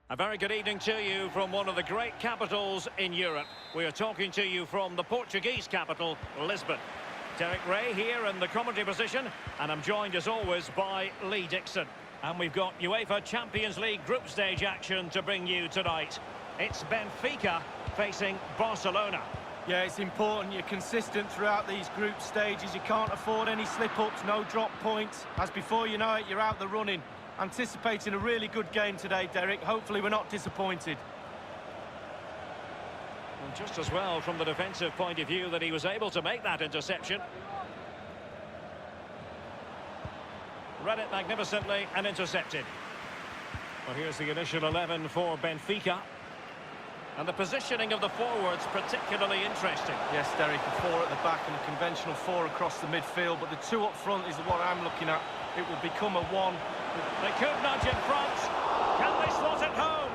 A very good evening to you from one of the great capitals in Europe. We are talking to you from the Portuguese capital, Lisbon. Derek Ray here in the commentary position, and I'm joined as always by Lee Dixon. And we've got UEFA Champions League group stage action to bring you tonight. It's Benfica facing Barcelona. Yeah, it's important you're consistent throughout these group stages. You can't afford any slip-ups, no drop points. As before you know it, you're out the running. Anticipating a really good game today, Derek. Hopefully we're not disappointed. And just as well from the defensive point of view that he was able to make that interception. Read it magnificently and intercepted. Well, here's the initial 11 for Benfica. And the positioning of the forwards particularly interesting. Yes, Derek, a four at the back and a conventional four across the midfield, but the two up front is what I'm looking at. It will become a one. They could nudge in front. Can they slot it home?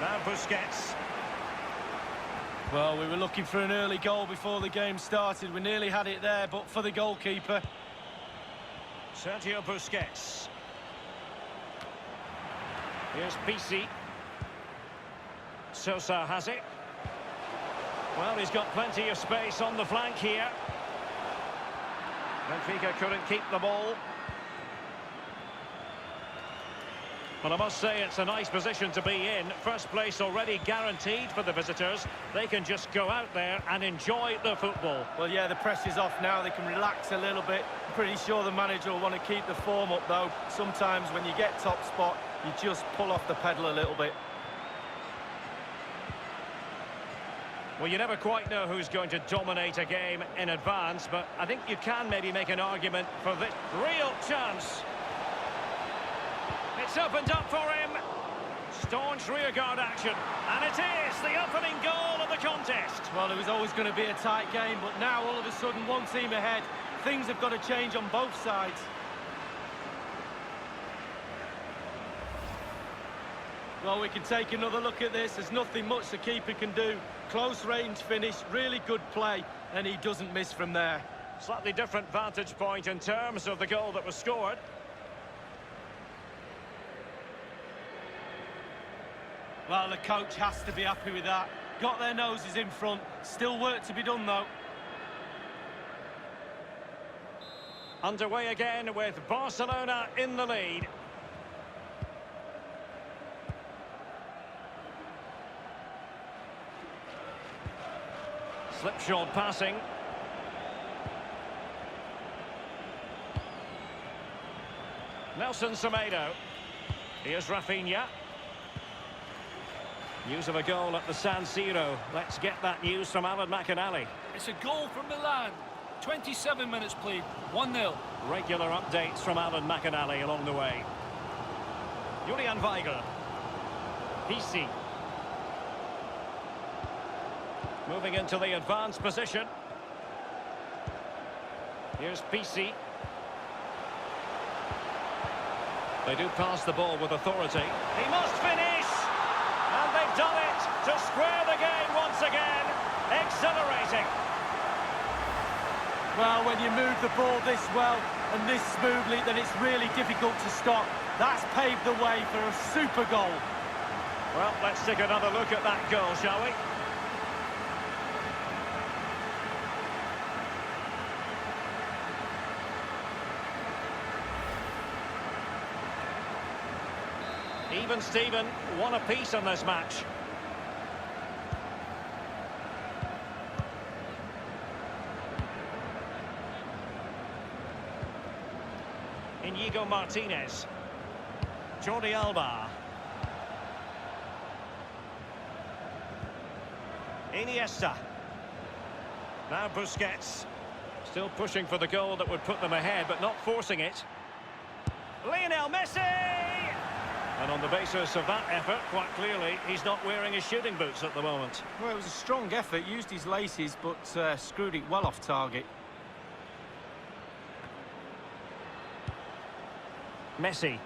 Now Busquets. Well, we were looking for an early goal before the game started. We nearly had it there, but for the goalkeeper. Sergio Busquets. Here's PC. Sosa has it. Well, he's got plenty of space on the flank here. Benfica couldn't keep the ball. But I must say it's a nice position to be in. First place already guaranteed for the visitors. They can just go out there and enjoy the football. Well, yeah, the pressure's off now. They can relax a little bit. I'm pretty sure the manager will want to keep the form up, though. Sometimes when you get top spot, you just pull off the pedal a little bit. Well, you never quite know who's going to dominate a game in advance, but I think you can maybe make an argument for this real chance. It's opened up for him. Staunch rearguard action. And it is the opening goal of the contest. Well, it was always going to be a tight game, but now all of a sudden one team ahead. Things have got to change on both sides. Well, we can take another look at this. There's nothing much the keeper can do. Close range finish, really good play, and he doesn't miss from there. Slightly different vantage point in terms of the goal that was scored. Well, the coach has to be happy with that. Got their noses in front. Still work to be done, though. Underway again with Barcelona in the lead. Slipshod passing. Nelson Semedo. Here's Raphinha. News of a goal at the San Siro. Let's get that news from Alan McInally. It's a goal from Milan. 27 minutes played. 1-0. Regular updates from Alan McInally along the way. Julian Weigl. PC. Moving into the advanced position. Here's PC. They do pass the ball with authority. He must finish! And they've done it to square the game once again. Exhilarating. Well, when you move the ball this well and this smoothly, then it's really difficult to stop. That's paved the way for a super goal. Well, let's take another look at that goal, shall we? Even Steven, one apiece in this match. Inigo Martinez. Jordi Alba. Iniesta. Now Busquets. Still pushing for the goal that would put them ahead, but not forcing it. Lionel Messi! And on the basis of that effort, quite clearly, he's not wearing his shooting boots at the moment. Well, it was a strong effort, used his laces, but screwed it well off target. Messi.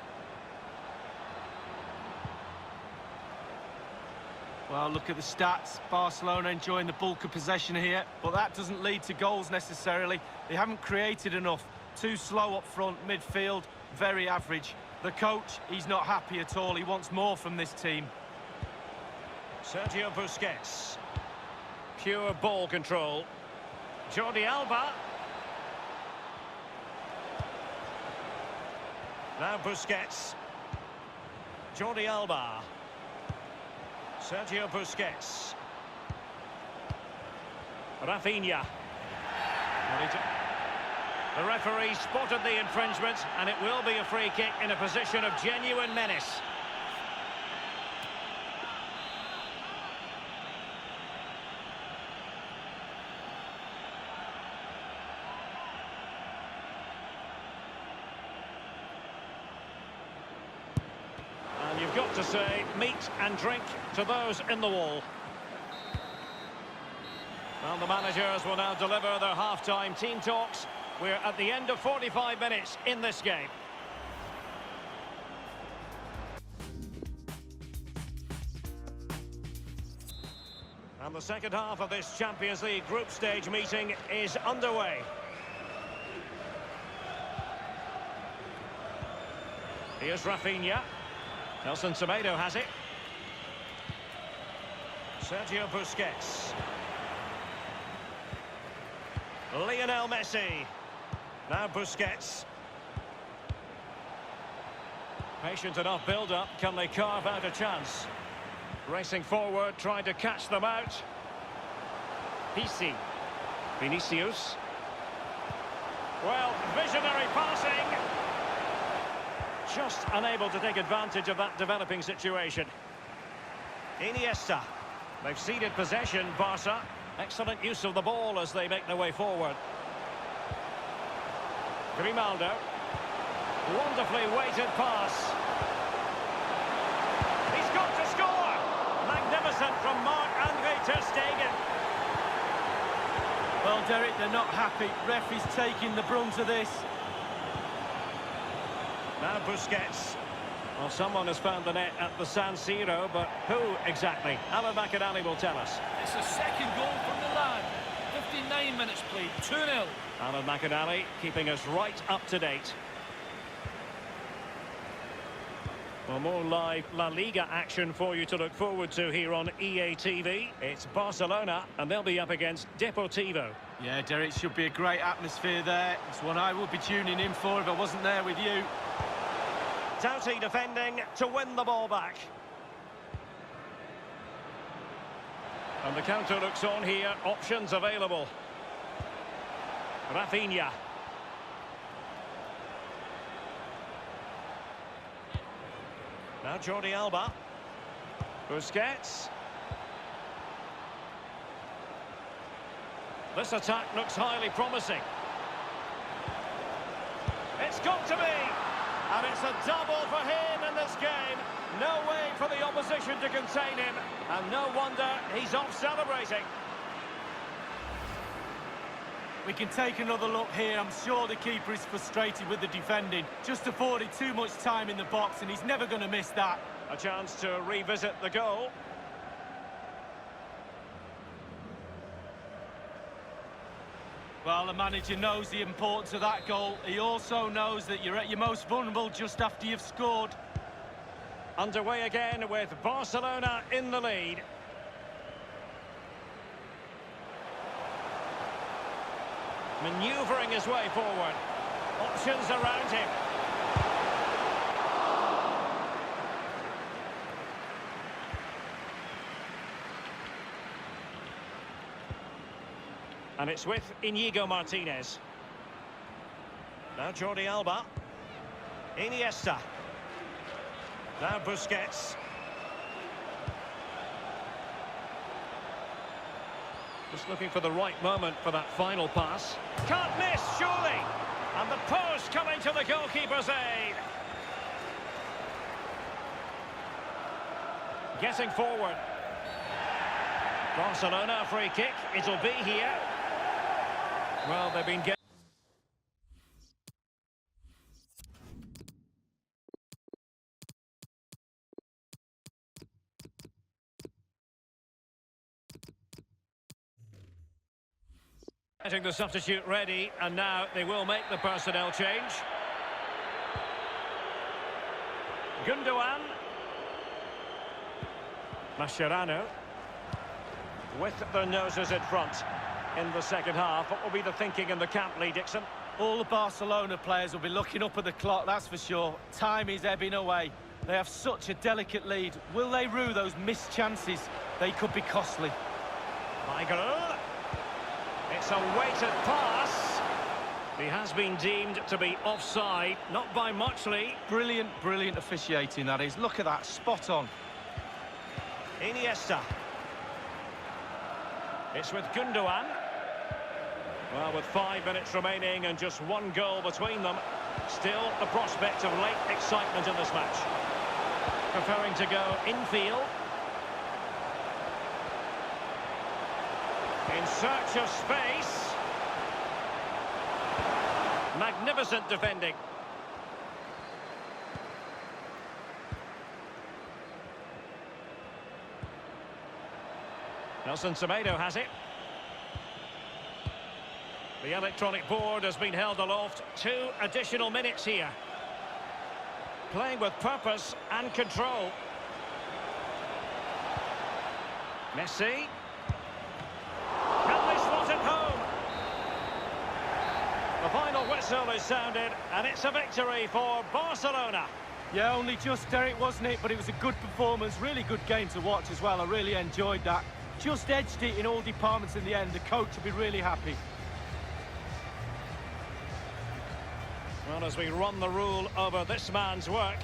Well, look at the stats. Barcelona enjoying the bulk of possession here, but that doesn't lead to goals necessarily. They haven't created enough. Too slow up front, midfield. very average. The coach, he's not happy at all. He wants more from this team. Sergio Busquets. Pure ball control. Jordi Alba. Now Busquets. Jordi Alba. Sergio Busquets. Raphinha. The referee spotted the infringement, and it will be a free kick in a position of genuine menace. And you've got to say meat and drink to those in the wall. Well, the managers will now deliver their half-time team talks. We're at the end of 45 minutes in this game. And the second half of this Champions League group stage meeting is underway. Here's Raphinha. Nelson Semedo has it. Sergio Busquets. Lionel Messi. Now Busquets. Patient enough build-up. Can they carve out a chance? Racing forward, trying to catch them out. Vinicius. Well, visionary passing. Just unable to take advantage of that developing situation. Iniesta. They've ceded possession, Barca. Excellent use of the ball as they make their way forward. Grimaldo. Wonderfully weighted pass. He's got to score! Magnificent from Marc-Andre ter Stegen. Well, Derek, they're not happy. Ref is taking the brunt of this. Now Busquets. Well, someone has found the net at the San Siro, but who exactly? Alan McInally will tell us. It's a second goal from the lad. 59 minutes played, 2-0. Alan McInally keeping us right up to date. Well, more live La Liga action for you to look forward to here on EA TV. It's Barcelona, and they'll be up against Deportivo. Yeah, Derek, should be a great atmosphere there. It's one I would be tuning in for if I wasn't there with you. Doughty defending to win the ball back. And the counter looks on here. Options available. Raphinha. Now Jordi Alba. Busquets. This attack looks highly promising. It's got to be! And it's a double for him in this game. No way for the opposition to contain him. And no wonder he's off celebrating. We can take another look here. I'm sure the keeper is frustrated with the defending. Just afforded too much time in the box, and he's never going to miss that. A chance to revisit the goal. Well, the manager knows the importance of that goal. He also knows that you're at your most vulnerable just after you've scored. Underway again with Barcelona in the lead. Manoeuvring his way forward. Options around him. And it's with Inigo Martinez. Now Jordi Alba. Iniesta. Now Busquets. Just looking for the right moment for that final pass. Can't miss, surely! And the post coming to the goalkeeper's aid. Getting forward. Barcelona, free kick. It'll be here. Well, they've been getting... Getting the substitute ready, and now they will make the personnel change. Gundogan. Mascherano. With their noses in front in the second half. What will be the thinking in the camp, Lee Dixon? All the Barcelona players will be looking up at the clock, that's for sure. Time is ebbing away. They have such a delicate lead. Will they rue those missed chances? They could be costly. Michael. It's a weighted pass. He has been deemed to be offside. Not by much, Lee. Brilliant, brilliant officiating, that is. Look at that, spot on. Iniesta. It's with Gundogan. Well, with 5 minutes remaining and just one goal between them, still the prospect of late excitement in this match. Preferring to go infield. In search of space. Magnificent defending. Nelson Semedo has it. The electronic board has been held aloft. 2 additional minutes here. Playing with purpose and control. Messi. Can they slot it home? The final whistle is sounded, and it's a victory for Barcelona. Yeah, only just, Derek, wasn't it? But it was a good performance, really good game to watch as well. I really enjoyed that. Just edged it in all departments in the end. The coach will be really happy. Well, as we run the rule over this man's work,